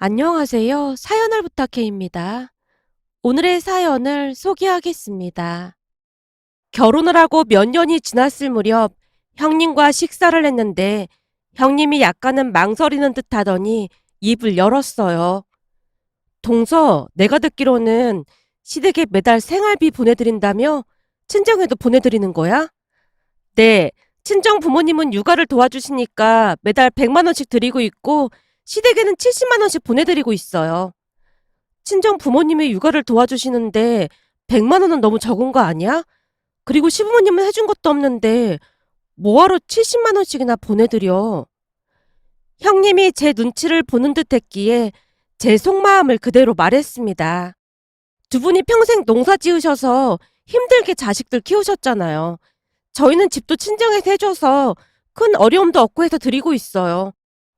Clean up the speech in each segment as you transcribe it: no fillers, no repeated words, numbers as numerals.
안녕하세요. 사연을 부탁해입니다. 오늘의 사연을 소개하겠습니다. 결혼을 하고 몇 년이 지났을 무렵 형님과 식사를 했는데 형님이 약간은 망설이는 듯 하더니 입을 열었어요. 동서, 내가 듣기로는 시댁에 매달 생활비 보내드린다며? 친정에도 보내드리는 거야? 네, 친정 부모님은 육아를 도와주시니까 매달 100만 원씩 드리고 있고 시댁에는 70만 원씩 보내드리고 있어요. 친정 부모님이 육아를 도와주시는데 100만 원은 너무 적은 거 아니야? 그리고 시부모님은 해준 것도 없는데 뭐하러 70만 원씩이나 보내드려? 형님이 제 눈치를 보는 듯 했기에 제 속마음을 그대로 말했습니다. 두 분이 평생 농사 지으셔서 힘들게 자식들 키우셨잖아요. 저희는 집도 친정에서 해줘서 큰 어려움도 없고 해서 드리고 있어요.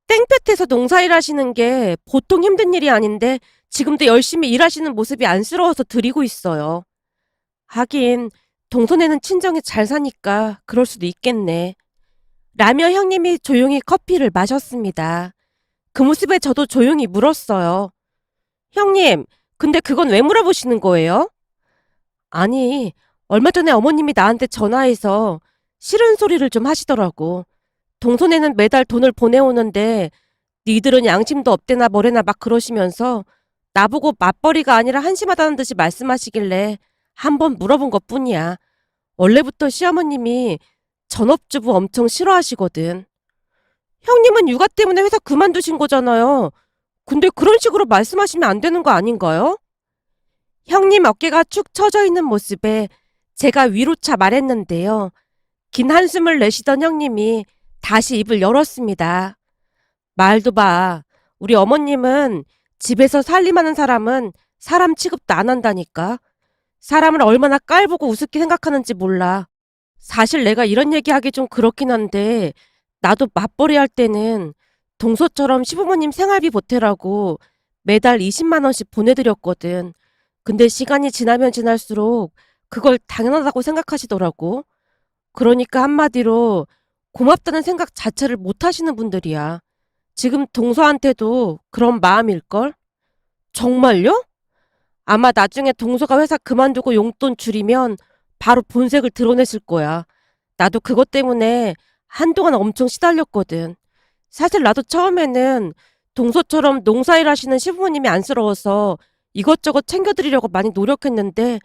땡볕에서 농사일 하시는 게 보통 힘든 일이 아닌데 지금도 열심히 일하시는 모습이 안쓰러워서 드리고 있어요. 하긴 동선에는 친정이 잘 사니까 그럴 수도 있겠네. 라며 형님이 조용히 커피를 마셨습니다. 그 모습에 저도 조용히 물었어요. 형님, 근데 그건 왜 물어보시는 거예요? 아니, 얼마 전에 어머님이 나한테 전화해서 싫은 소리를 좀 하시더라고. 동선에는 매달 돈을 보내오는데 니들은 양심도 없대나 뭐래나 막 그러시면서 나보고 맞벌이가 아니라 한심하다는 듯이 말씀하시길래 한번 물어본 것뿐이야. 원래부터 시어머님이 전업주부 엄청 싫어하시거든. 형님은 육아 때문에 회사 그만두신 거잖아요. 근데 그런 식으로 말씀하시면 안 되는 거 아닌가요? 형님 어깨가 축 처져 있는 모습에 제가 위로차 말했는데요. 긴 한숨을 내쉬던 형님이 다시 입을 열었습니다. 말도 봐. 우리 어머님은 집에서 살림하는 사람은 사람 취급도 안 한다니까. 사람을 얼마나 깔보고 우습게 생각하는지 몰라. 사실 내가 이런 얘기하기 좀 그렇긴 한데 나도 맞벌이 할 때는 동서처럼 시부모님 생활비 보태라고 매달 20만 원씩 보내드렸거든. 근데 시간이 지나면 지날수록 그걸 당연하다고 생각하시더라고. 그러니까 한마디로 고맙다는 생각 자체를 못 하시는 분들이야. 지금 동서한테도 그런 마음일걸? 정말요? 아마 나중에 동서가 회사 그만두고 용돈 줄이면 바로 본색을 드러냈을 거야. 나도 그것 때문에 한동안 엄청 시달렸거든. 사실 나도 처음에는 동서처럼 농사일 하시는 시부모님이 안쓰러워서 이것저것 챙겨드리려고 많이 노력했는데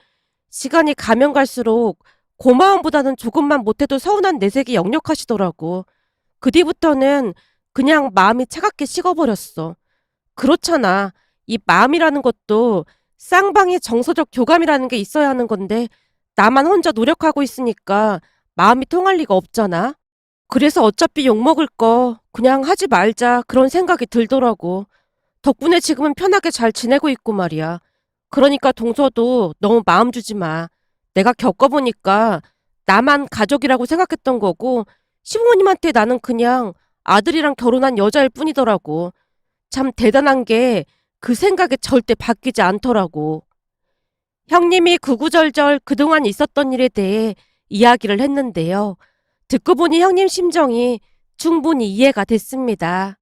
시간이 가면 갈수록 고마움보다는 조금만 못해도 서운한 내색이 역력하시더라고. 그 뒤부터는 그냥 마음이 차갑게 식어버렸어. 그렇잖아. 이 마음이라는 것도 쌍방의 정서적 교감이라는 게 있어야 하는 건데 나만 혼자 노력하고 있으니까 마음이 통할 리가 없잖아. 그래서 어차피 욕먹을 거 그냥 하지 말자 그런 생각이 들더라고. 덕분에 지금은 편하게 잘 지내고 있고 말이야. 그러니까 동서도 너무 마음 주지 마. 내가 겪어보니까 나만 가족이라고 생각했던 거고 시부모님한테 나는 그냥 아들이랑 결혼한 여자일 뿐이더라고. 참 대단한 게 그 생각에 절대 바뀌지 않더라고. 형님이 구구절절 그동안 있었던 일에 대해 이야기를 했는데요. 듣고 보니 형님 심정이 충분히 이해가 됐습니다.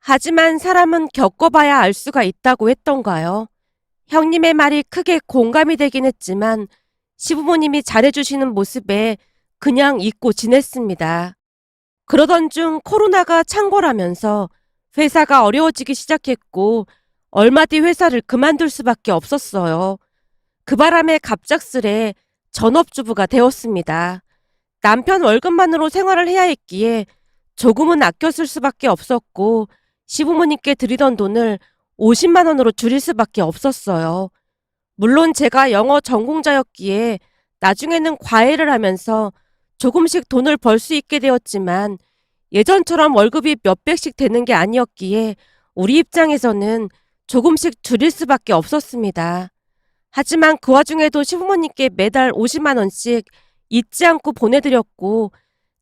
하지만 사람은 겪어봐야 알 수가 있다고 했던가요? 형님의 말이 크게 공감이 되긴 했지만 시부모님이 잘해주시는 모습에 그냥 잊고 지냈습니다. 그러던 중 코로나가 창궐하면서 회사가 어려워지기 시작했고 얼마 뒤 회사를 그만둘 수밖에 없었어요. 그 바람에 갑작스레 전업주부가 되었습니다. 남편 월급만으로 생활을 해야 했기에 조금은 아껴 쓸 수밖에 없었고 시부모님께 드리던 돈을 50만 원으로 줄일 수밖에 없었어요. 물론 제가 영어 전공자였기에 나중에는 과외를 하면서 조금씩 돈을 벌 수 있게 되었지만 예전처럼 월급이 몇백씩 되는 게 아니었기에 우리 입장에서는 조금씩 줄일 수밖에 없었습니다. 하지만 그 와중에도 시부모님께 매달 50만 원씩 잊지 않고 보내드렸고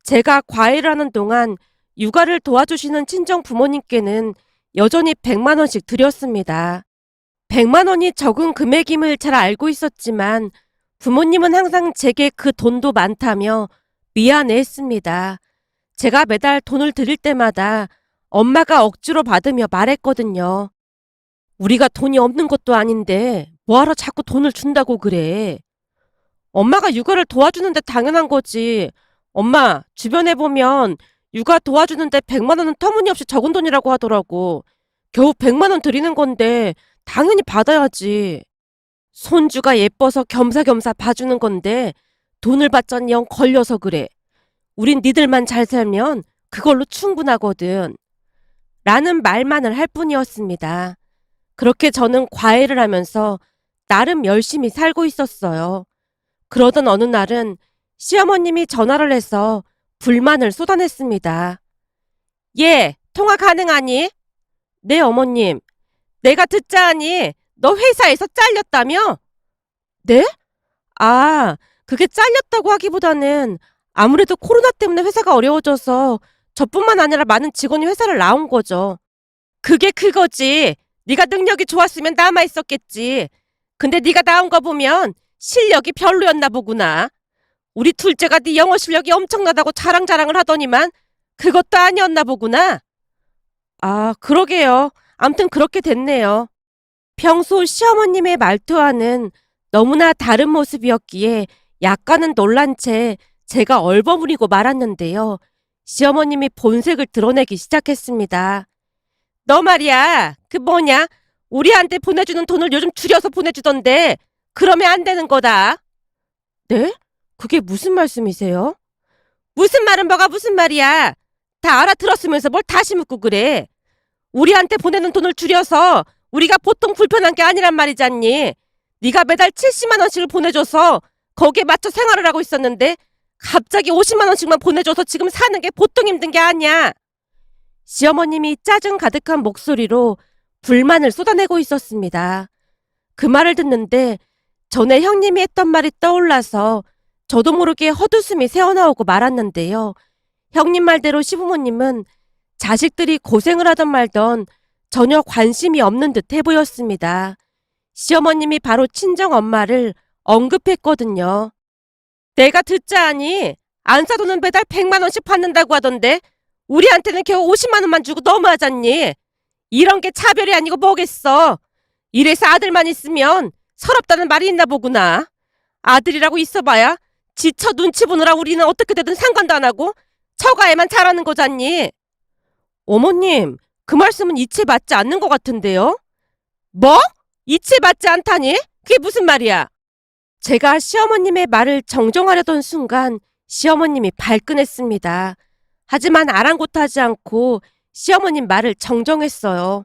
제가 과외를 하는 동안 육아를 도와주시는 친정 부모님께는 여전히 100만 원씩 드렸습니다. 100만 원이 적은 금액임을 잘 알고 있었지만 부모님은 항상 제게 그 돈도 많다며 미안해했습니다. 제가 매달 돈을 드릴 때마다 엄마가 억지로 받으며 말했거든요. 우리가 돈이 없는 것도 아닌데 뭐하러 자꾸 돈을 준다고 그래. 엄마가 육아를 도와주는데 당연한 거지. 엄마, 주변에 보면 육아 도와주는데 100만 원은 터무니없이 적은 돈이라고 하더라고. 겨우 100만 원 드리는 건데 당연히 받아야지. 손주가 예뻐서 겸사겸사 봐주는 건데 돈을 받자니 영 걸려서 그래. 우린 니들만 잘 살면 그걸로 충분하거든. 라는 말만을 할 뿐이었습니다. 그렇게 저는 과외를 하면서 나름 열심히 살고 있었어요. 그러던 어느 날은 시어머님이 전화를 해서 불만을 쏟아냈습니다. 예, 통화 가능하니? 네, 어머님. 내가 듣자하니 너 회사에서 잘렸다며? 네? 아, 그게 잘렸다고 하기보다는 아무래도 코로나 때문에 회사가 어려워져서 저뿐만 아니라 많은 직원이 회사를 나온 거죠. 그게 그거지. 네가 능력이 좋았으면 남아 있었겠지. 근데 네가 나온 거 보면 실력이 별로였나 보구나. 우리 둘째가 네 영어 실력이 엄청나다고 자랑자랑을 하더니만 그것도 아니었나 보구나. 아, 그러게요. 암튼 그렇게 됐네요. 평소 시어머님의 말투와는 너무나 다른 모습이었기에 약간은 놀란 채 제가 얼버무리고 말았는데요. 시어머님이 본색을 드러내기 시작했습니다. 너 말이야, 그 뭐냐? 우리한테 보내주는 돈을 요즘 줄여서 보내주던데 그러면 안 되는 거다. 네? 그게 무슨 말씀이세요? 무슨 말은 뭐가 무슨 말이야? 다 알아들었으면서 뭘 다시 묻고 그래. 우리한테 보내는 돈을 줄여서 우리가 보통 불편한 게 아니란 말이잖니. 네가 매달 70만 원씩을 보내줘서 거기에 맞춰 생활을 하고 있었는데 갑자기 50만 원씩만 보내줘서 지금 사는 게 보통 힘든 게 아니야. 시어머님이 짜증 가득한 목소리로 불만을 쏟아내고 있었습니다. 그 말을 듣는데 전에 형님이 했던 말이 떠올라서 저도 모르게 헛웃음이 새어나오고 말았는데요. 형님 말대로 시부모님은 자식들이 고생을 하던 말던 전혀 관심이 없는 듯 해 보였습니다. 시어머님이 바로 친정엄마를 언급했거든요. 내가 듣자하니 안사도는 매달 100만 원씩 받는다고 하던데 우리한테는 겨우 50만 원만 주고 너무하잖니. 이런 게 차별이 아니고 뭐겠어. 이래서 아들만 있으면 서럽다는 말이 있나 보구나. 아들이라고 있어봐야 지쳐 눈치 보느라 우리는 어떻게 되든 상관도 안 하고 처가에만 잘하는 거잖니. 어머님, 그 말씀은 이치에 맞지 않는 것 같은데요? 뭐? 이치에 맞지 않다니? 그게 무슨 말이야? 제가 시어머님의 말을 정정하려던 순간 시어머님이 발끈했습니다. 하지만 아랑곳하지 않고 시어머님 말을 정정했어요.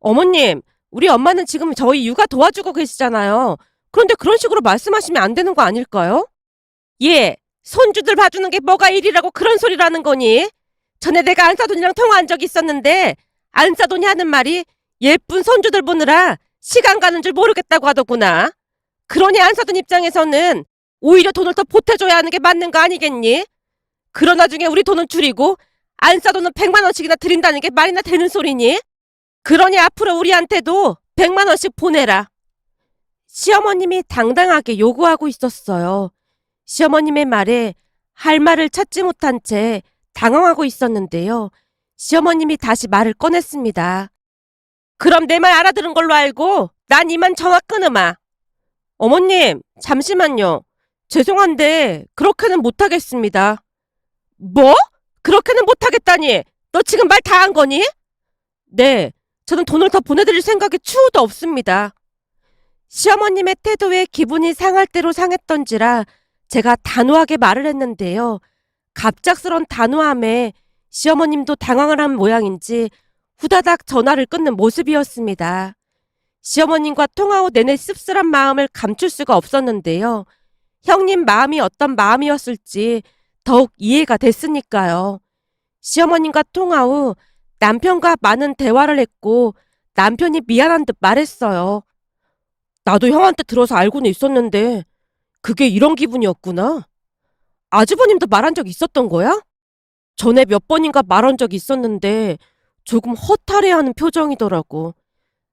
어머님, 우리 엄마는 지금 저희 육아 도와주고 계시잖아요. 그런데 그런 식으로 말씀하시면 안 되는 거 아닐까요? 예, 손주들 봐주는 게 뭐가 일이라고 그런 소리라는 거니? 전에 내가 안사돈이랑 통화한 적이 있었는데 안사돈이 하는 말이 예쁜 손주들 보느라 시간 가는 줄 모르겠다고 하더구나. 그러니 안사돈 입장에서는 오히려 돈을 더 보태줘야 하는 게 맞는 거 아니겠니? 그런 와중에 우리 돈은 줄이고 안사돈은 100만 원씩이나 드린다는 게 말이나 되는 소리니? 그러니 앞으로 우리한테도 100만 원씩 보내라. 시어머님이 당당하게 요구하고 있었어요. 시어머님의 말에 할 말을 찾지 못한 채 당황하고 있었는데요. 시어머님이 다시 말을 꺼냈습니다. 그럼 내 말 알아들은 걸로 알고 난 이만 전화 끊으마. 어머님, 잠시만요. 죄송한데 그렇게는 못하겠습니다. 뭐? 그렇게는 못하겠다니? 너 지금 말 다 한 거니? 네, 저는 돈을 더 보내드릴 생각이 추후도 없습니다. 시어머님의 태도에 기분이 상할 대로 상했던지라 제가 단호하게 말을 했는데요. 갑작스런 단호함에 시어머님도 당황을 한 모양인지 후다닥 전화를 끊는 모습이었습니다. 시어머님과 통화 후 내내 씁쓸한 마음을 감출 수가 없었는데요. 형님 마음이 어떤 마음이었을지 더욱 이해가 됐으니까요. 시어머님과 통화 후 남편과 많은 대화를 했고 남편이 미안한 듯 말했어요. 나도 형한테 들어서 알고는 있었는데 그게 이런 기분이었구나. 아주버님도 말한 적 있었던 거야? 전에 몇 번인가 말한 적이 있었는데 조금 허탈해하는 표정이더라고.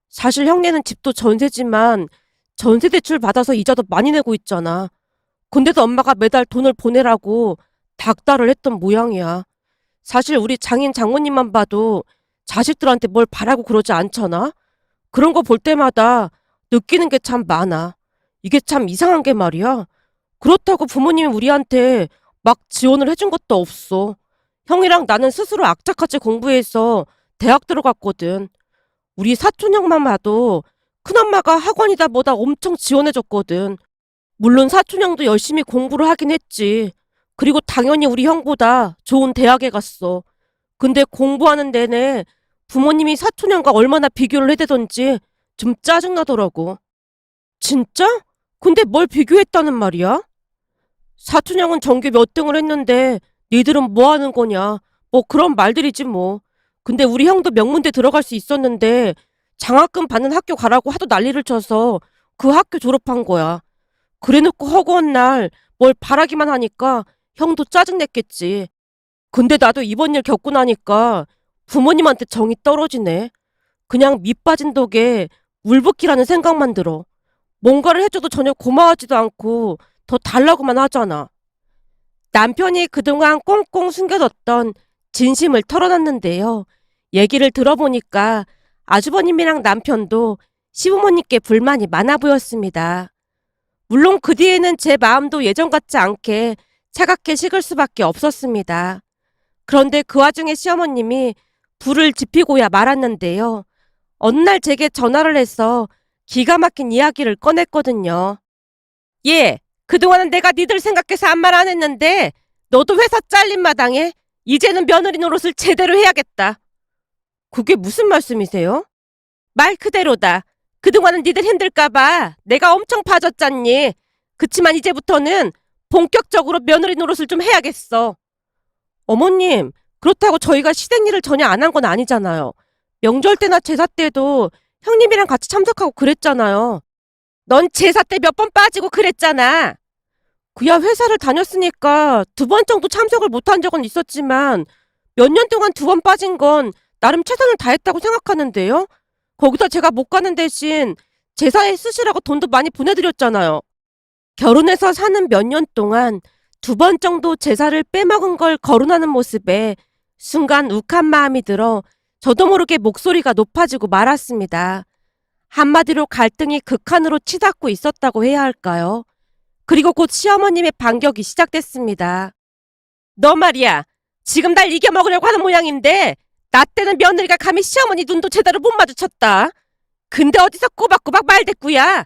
사실 형네는 집도 전세지만 전세 대출 받아서 이자도 많이 내고 있잖아. 근데도 엄마가 매달 돈을 보내라고 닥달을 했던 모양이야. 사실 우리 장인 장모님만 봐도 자식들한테 뭘 바라고 그러지 않잖아. 그런 거 볼 때마다 느끼는 게 참 많아. 이게 참 이상한 게 말이야. 그렇다고 부모님이 우리한테 막 지원을 해준 것도 없어. 형이랑 나는 스스로 악착같이 공부해서 대학 들어갔거든. 우리 사촌 형만 봐도 큰엄마가 학원이다 뭐다 엄청 지원해줬거든. 물론 사촌 형도 열심히 공부를 하긴 했지. 그리고 당연히 우리 형보다 좋은 대학에 갔어. 근데 공부하는 내내 부모님이 사촌 형과 얼마나 비교를 해대던지 좀 짜증나더라고. 진짜? 근데 뭘 비교했다는 말이야? 사촌 형은 전교 몇 등을 했는데 니들은 뭐 하는 거냐? 뭐 그런 말들이지 뭐. 근데 우리 형도 명문대 들어갈 수 있었는데 장학금 받는 학교 가라고 하도 난리를 쳐서 그 학교 졸업한 거야. 그래놓고 허구한 날 뭘 바라기만 하니까 형도 짜증냈겠지. 근데 나도 이번 일 겪고 나니까 부모님한테 정이 떨어지네. 그냥 밑 빠진 독에 물 붓기라는 생각만 들어. 뭔가를 해줘도 전혀 고마워하지도 않고 더 달라고만 하잖아. 남편이 그동안 꽁꽁 숨겨뒀던 진심을 털어놨는데요. 얘기를 들어보니까 아주버님이랑 남편도 시부모님께 불만이 많아 보였습니다. 물론 그 뒤에는 제 마음도 예전 같지 않게 차갑게 식을 수밖에 없었습니다. 그런데 그 와중에 시어머님이 불을 지피고야 말았는데요. 어느 날 제게 전화를 해서 기가 막힌 이야기를 꺼냈거든요. 예, 그동안은 내가 니들 생각해서 아무 말 안 했는데 너도 회사 잘린 마당에 이제는 며느리 노릇을 제대로 해야겠다. 그게 무슨 말씀이세요? 말 그대로다. 그동안은 니들 힘들까봐 내가 엄청 봐줬잖니. 그치만 이제부터는 본격적으로 며느리 노릇을 좀 해야겠어. 어머님, 그렇다고 저희가 시댁 일을 전혀 안 한 건 아니잖아요. 명절 때나 제사 때도 형님이랑 같이 참석하고 그랬잖아요. 넌 제사 때 몇 번 빠지고 그랬잖아. 그야 회사를 다녔으니까 2번 정도 참석을 못한 적은 있었지만 몇 년 동안 2번 빠진 건 나름 최선을 다했다고 생각하는데요. 거기다 제가 못 가는 대신 제사에 쓰시라고 돈도 많이 보내드렸잖아요. 결혼해서 사는 몇 년 동안 2번 정도 제사를 빼먹은 걸 거론하는 모습에 순간 욱한 마음이 들어 저도 모르게 목소리가 높아지고 말았습니다. 한마디로 갈등이 극한으로 치닫고 있었다고 해야 할까요? 그리고 곧 시어머님의 반격이 시작됐습니다. 너 말이야. 지금 날 이겨먹으려고 하는 모양인데 나 때는 며느리가 감히 시어머니 눈도 제대로 못 마주쳤다. 근데 어디서 꼬박꼬박 말대꾸야.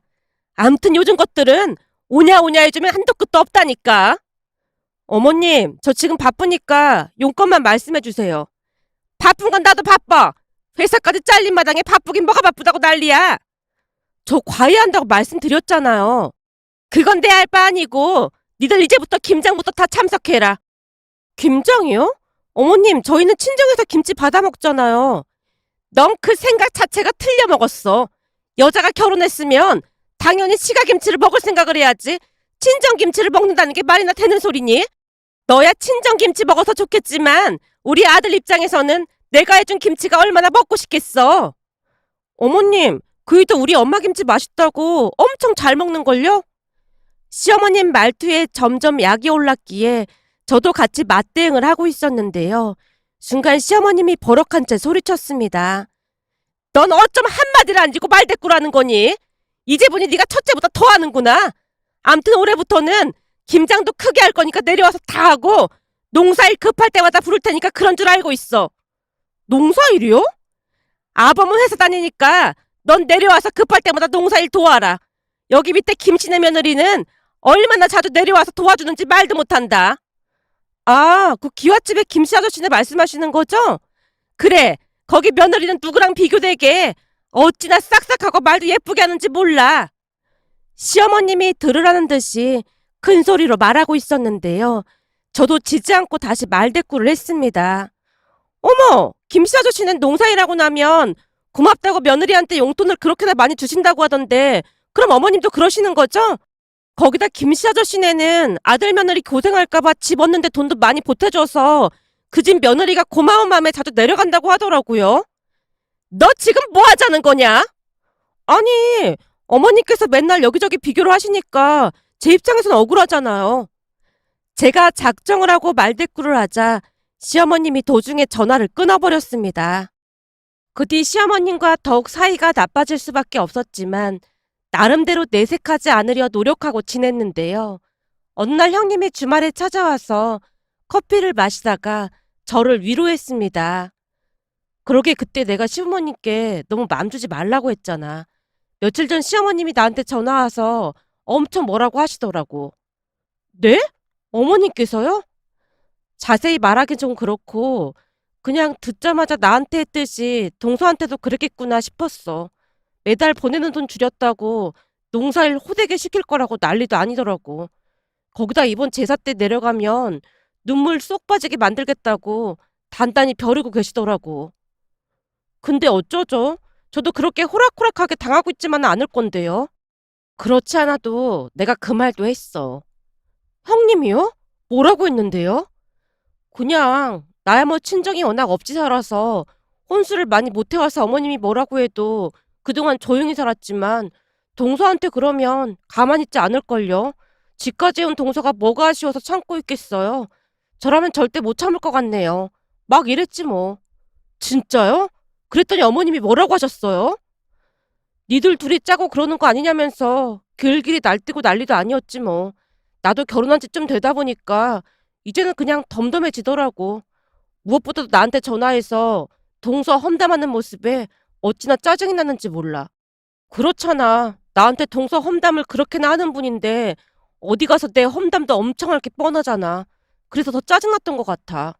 암튼 요즘 것들은 오냐오냐 해주면 한도 끝도 없다니까. 어머님, 저 지금 바쁘니까 용건만 말씀해주세요. 바쁜 건 나도 바빠. 회사까지 잘린 마당에 바쁘긴 뭐가 바쁘다고 난리야. 저 과외한다고 말씀드렸잖아요. 그건 내 알 바 아니고 니들 이제부터 김장부터 다 참석해라. 김장이요? 어머님, 저희는 친정에서 김치 받아 먹잖아요. 넌 그 생각 자체가 틀려 먹었어. 여자가 결혼했으면 당연히 시가김치를 먹을 생각을 해야지. 친정김치를 먹는다는 게 말이나 되는 소리니? 너야 친정김치 먹어서 좋겠지만 우리 아들 입장에서는 내가 해준 김치가 얼마나 먹고 싶겠어. 어머님, 그이도 우리 엄마 김치 맛있다고 엄청 잘 먹는걸요? 시어머님 말투에 점점 약이 올랐기에 저도 같이 맞대응을 하고 있었는데요. 순간 시어머님이 버럭한 채 소리쳤습니다. 넌 어쩜 한마디를 안 지고 말대꾸라는 거니? 이제 보니 네가 첫째보다 더 하는구나. 암튼 올해부터는 김장도 크게 할 거니까 내려와서 다 하고 농사일 급할 때마다 부를 테니까 그런 줄 알고 있어. 농사일이요? 아범은 회사 다니니까 넌 내려와서 급할 때마다 농사일 도와라. 여기 밑에 김씨네 며느리는 얼마나 자주 내려와서 도와주는지 말도 못한다. 아, 그 기와집의 김씨 아저씨네 말씀하시는 거죠? 그래, 거기 며느리는 누구랑 비교되게 어찌나 싹싹하고 말도 예쁘게 하는지 몰라. 시어머님이 들으라는 듯이 큰 소리로 말하고 있었는데요. 저도 지지 않고 다시 말대꾸를 했습니다. 어머, 김씨 아저씨는 농사일하고 나면 고맙다고 며느리한테 용돈을 그렇게나 많이 주신다고 하던데 그럼 어머님도 그러시는 거죠? 거기다 김씨 아저씨네는 아들 며느리 고생할까봐 집 얻는데 돈도 많이 보태줘서 그 집 며느리가 고마운 마음에 자주 내려간다고 하더라고요. 너 지금 뭐 하자는 거냐? 아니, 어머니께서 맨날 여기저기 비교를 하시니까 제 입장에서는 억울하잖아요. 제가 작정을 하고 말대꾸를 하자 시어머님이 도중에 전화를 끊어버렸습니다. 그 뒤 시어머님과 더욱 사이가 나빠질 수밖에 없었지만 나름대로 내색하지 않으려 노력하고 지냈는데요. 어느 날 형님이 주말에 찾아와서 커피를 마시다가 저를 위로했습니다. 그러게 그때 내가 시부모님께 너무 맘 주지 말라고 했잖아. 며칠 전 시어머님이 나한테 전화 와서 엄청 뭐라고 하시더라고. 네? 어머님께서요? 자세히 말하긴 좀 그렇고 그냥 듣자마자 나한테 했듯이 동서한테도 그랬겠구나 싶었어. 매달 보내는 돈 줄였다고 농사일 호되게 시킬 거라고 난리도 아니더라고. 거기다 이번 제사 때 내려가면 눈물 쏙 빠지게 만들겠다고 단단히 벼르고 계시더라고. 근데 어쩌죠? 저도 그렇게 호락호락하게 당하고 있지만은 않을 건데요. 그렇지 않아도 내가 그 말도 했어. 형님이요? 뭐라고 했는데요? 그냥 나야 뭐 친정이 워낙 없이 살아서 혼수를 많이 못 해와서 어머님이 뭐라고 해도 그동안 조용히 살았지만 동서한테 그러면 가만히 있지 않을걸요. 집까지 온 동서가 뭐가 아쉬워서 참고 있겠어요. 저라면 절대 못 참을 것 같네요. 막 이랬지 뭐. 진짜요? 그랬더니 어머님이 뭐라고 하셨어요? 니들 둘이 짜고 그러는 거 아니냐면서 길길이 날뛰고 난리도 아니었지 뭐. 나도 결혼한 지 좀 되다 보니까 이제는 그냥 덤덤해지더라고. 무엇보다도 나한테 전화해서 동서 험담하는 모습에 어찌나 짜증이 나는지 몰라. 그렇잖아. 나한테 동서 험담을 그렇게나 하는 분인데 어디 가서 내 험담도 엄청 할 게 뻔하잖아. 그래서 더 짜증났던 것 같아.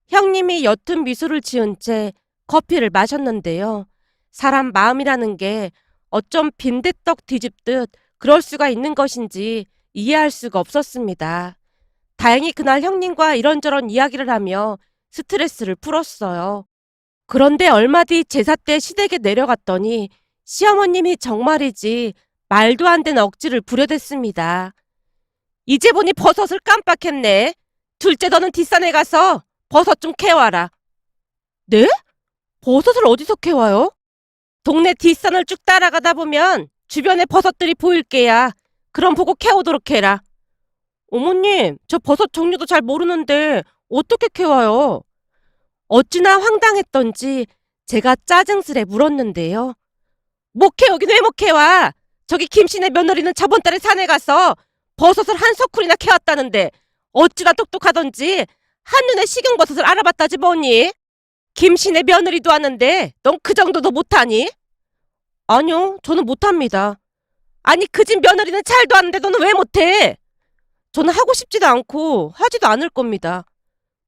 형님이 옅은 미소를 지은 채 커피를 마셨는데요. 사람 마음이라는 게 어쩜 빈대떡 뒤집듯 그럴 수가 있는 것인지 이해할 수가 없었습니다. 다행히 그날 형님과 이런저런 이야기를 하며 스트레스를 풀었어요. 그런데 얼마 뒤 제사 때 시댁에 내려갔더니 시어머님이 정말이지 말도 안 되는 억지를 부려댔습니다. 이제 보니 버섯을 깜빡했네. 둘째 너는 뒷산에 가서 버섯 좀 캐와라. 네? 버섯을 어디서 캐와요? 동네 뒷산을 쭉 따라가다 보면 주변에 버섯들이 보일 게야. 그럼 보고 캐오도록 해라. 어머님, 저 버섯 종류도 잘 모르는데 어떻게 캐와요? 어찌나 황당했던지 제가 짜증스레 물었는데요. 못 캐오긴 왜 못 캐와? 저기 김씨네 며느리는 저번 달에 산에 가서 버섯을 한 서쿨이나 캐왔다는데 어찌나 똑똑하던지 한눈에 식용버섯을 알아봤다지 뭐니? 김씨네 며느리도 하는데 넌 그 정도도 못하니? 아니요, 저는 못합니다. 아니 그 집 며느리는 잘도 하는데 너는 왜 못해? 저는 하고 싶지도 않고 하지도 않을 겁니다.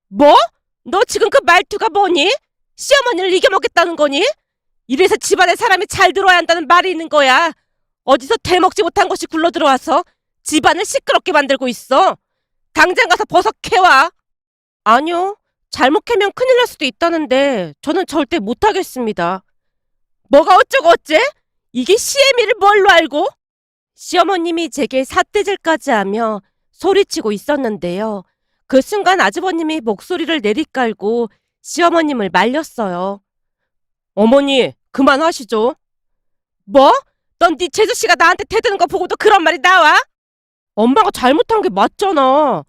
뭐? 너 지금 그 말투가 뭐니? 시어머니를 이겨먹겠다는 거니? 이래서 집안에 사람이 잘 들어야 한다는 말이 있는 거야. 어디서 대먹지 못한 것이 굴러들어와서 집안을 시끄럽게 만들고 있어. 당장 가서 버섯 캐와. 아니요. 잘못 캐면 큰일 날 수도 있다는데 저는 절대 못하겠습니다. 뭐가 어쩌고 어째? 이게 시의 미를 뭘로 알고? 시어머님이 제게 삿대질까지 하며 소리치고 있었는데요. 그 순간 아주버님이 목소리를 내리깔고 시어머님을 말렸어요. 어머니, 그만하시죠. 뭐? 넌 네 재수씨가 나한테 대드는 거 보고도 그런 말이 나와? 엄마가 잘못한 게 맞잖아.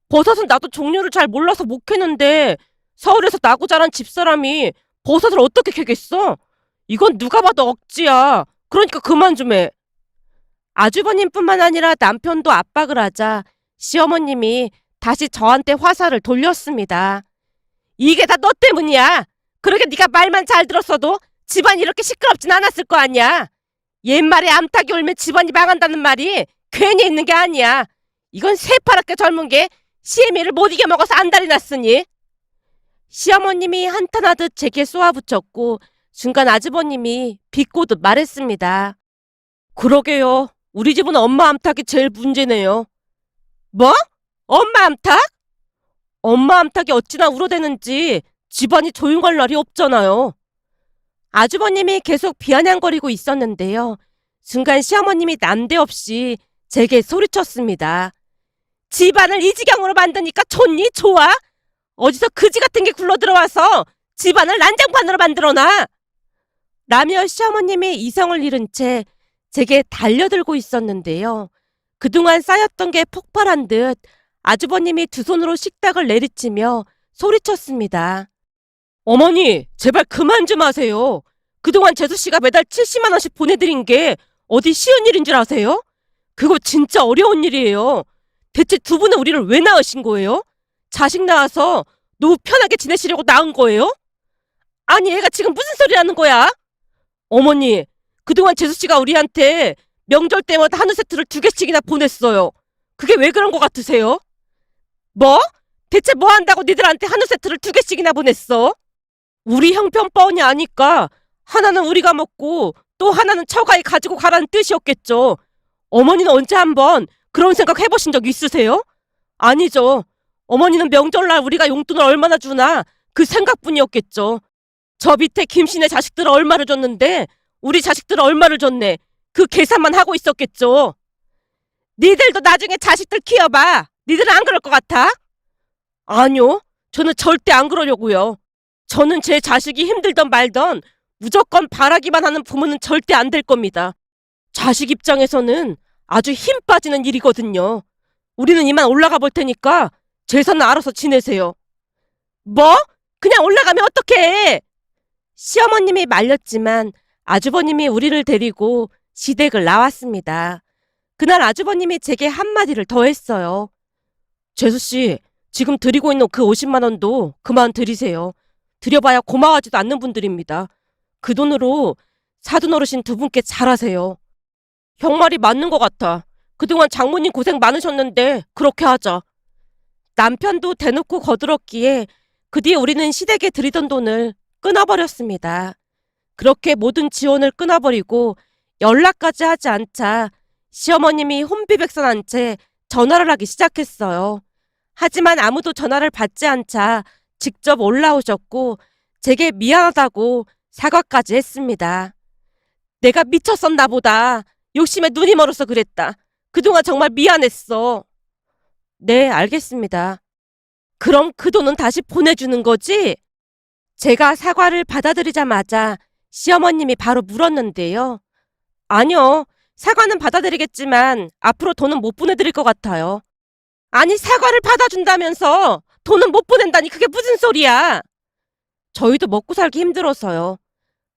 버섯은 나도 종류를 잘 몰라서 못 캐는데 서울에서 나고 자란 집사람이 버섯을 어떻게 캐겠어? 이건 누가 봐도 억지야. 그러니까 그만 좀 해. 아주버님뿐만 아니라 남편도 압박을 하자 시어머님이 다시 저한테 화살을 돌렸습니다. 이게 다 너 때문이야. 그러게 네가 말만 잘 들었어도 집안이 이렇게 시끄럽진 않았을 거 아니야. 옛말에 암탉이 울면 집안이 망한다는 말이 괜히 있는 게 아니야. 이건 새파랗게 젊은 게 시애미를 못 이겨먹어서 안달이 났으니. 시어머님이 한탄하듯 제게 쏘아붙였고 중간 아주버님이 비꼬듯 말했습니다. 그러게요. 우리 집은 엄마 암탉이 제일 문제네요. 뭐? 엄마 암탉? 엄마 암탉이 어찌나 울어대는지 집안이 조용할 날이 없잖아요. 아주버님이 계속 비아냥거리고 있었는데요. 순간 시어머님이 난데없이 제게 소리쳤습니다. 집안을 이 지경으로 만드니까 좋니? 좋아? 어디서 그지 같은 게 굴러들어와서 집안을 난장판으로 만들어놔? 라며 시어머님이 이성을 잃은 채 제게 달려들고 있었는데요. 그동안 쌓였던 게 폭발한 듯 아주버님이 두 손으로 식탁을 내리치며 소리쳤습니다. 어머니, 제발 그만 좀 하세요. 그동안 재수 씨가 매달 70만 원씩 보내드린 게 어디 쉬운 일인 줄 아세요? 그거 진짜 어려운 일이에요. 대체 두 분은 우리를 왜 낳으신 거예요? 자식 낳아서 노후 편하게 지내시려고 낳은 거예요? 아니, 애가 지금 무슨 소리 하는 거야? 어머니, 그동안 재수 씨가 우리한테 명절 때마다 한우 세트를 2개씩이나 보냈어요. 그게 왜 그런 거 같으세요? 뭐? 대체 뭐 한다고 니들한테 한우 세트를 2개씩이나 보냈어? 우리 형편 뻔히 아니까 하나는 우리가 먹고 또 하나는 처가에 가지고 가라는 뜻이었겠죠. 어머니는 언제 한번 그런 생각 해보신 적 있으세요? 아니죠. 어머니는 명절날 우리가 용돈을 얼마나 주나 그 생각뿐이었겠죠. 저 밑에 김씨네 자식들은 얼마를 줬는데 우리 자식들은 얼마를 줬네. 그 계산만 하고 있었겠죠. 니들도 나중에 자식들 키워봐. 니들은 안 그럴 것 같아? 아니요. 저는 절대 안 그러려고요. 저는 제 자식이 힘들던 말던 무조건 바라기만 하는 부모는 절대 안 될 겁니다. 자식 입장에서는 아주 힘 빠지는 일이거든요. 우리는 이만 올라가 볼 테니까 재산은 알아서 지내세요. 뭐? 그냥 올라가면 어떡해? 시어머님이 말렸지만 아주버님이 우리를 데리고 시댁을 나왔습니다. 그날 아주버님이 제게 한마디를 더 했어요. 재수씨, 지금 드리고 있는 그 50만 원도 그만 드리세요. 드려봐야 고마워하지도 않는 분들입니다. 그 돈으로 사돈 어르신 두 분께 잘하세요. 형 말이 맞는 것 같아. 그동안 장모님 고생 많으셨는데 그렇게 하자. 남편도 대놓고 거들었기에 그 뒤에 우리는 시댁에 드리던 돈을 끊어버렸습니다. 그렇게 모든 지원을 끊어버리고 연락까지 하지 않자 시어머님이 혼비백산한 채 전화를 하기 시작했어요. 하지만 아무도 전화를 받지 않자 직접 올라오셨고 제게 미안하다고 사과까지 했습니다. 내가 미쳤었나 보다. 욕심에 눈이 멀어서 그랬다. 그동안 정말 미안했어. 네, 알겠습니다. 그럼 그 돈은 다시 보내주는 거지? 제가 사과를 받아들이자마자 시어머님이 바로 물었는데요. 아니요. 사과는 받아들이겠지만 앞으로 돈은 못 보내드릴 것 같아요. 아니, 사과를 받아준다면서 돈은 못 보낸다니 그게 무슨 소리야? 저희도 먹고 살기 힘들어서요.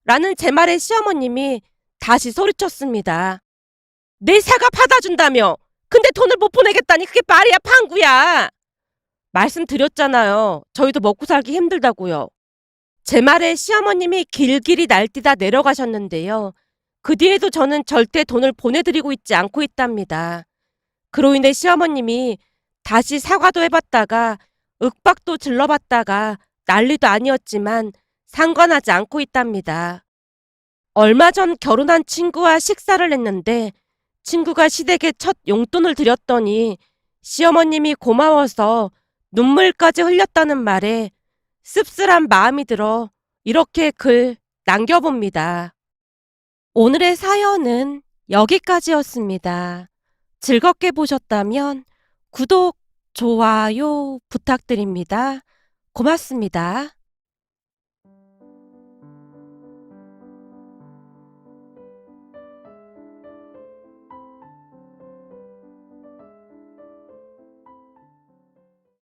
라는 제 말에 시어머님이 다시 소리쳤습니다. 내 사과 받아준다며. 근데 돈을 못 보내겠다니 그게 말이야, 방구야. 말씀드렸잖아요. 저희도 먹고 살기 힘들다고요. 제 말에 시어머님이 길길이 날뛰다 내려가셨는데요. 그 뒤에도 저는 절대 돈을 보내드리고 있지 않고 있답니다. 그로 인해 시어머님이 다시 사과도 해봤다가 윽박도 질러봤다가 난리도 아니었지만 상관하지 않고 있답니다. 얼마 전 결혼한 친구와 식사를 했는데 친구가 시댁에 첫 용돈을 드렸더니 시어머님이 고마워서 눈물까지 흘렸다는 말에 씁쓸한 마음이 들어 이렇게 글 남겨봅니다. 오늘의 사연은 여기까지였습니다. 즐겁게 보셨다면 구독, 좋아요 부탁드립니다. 고맙습니다.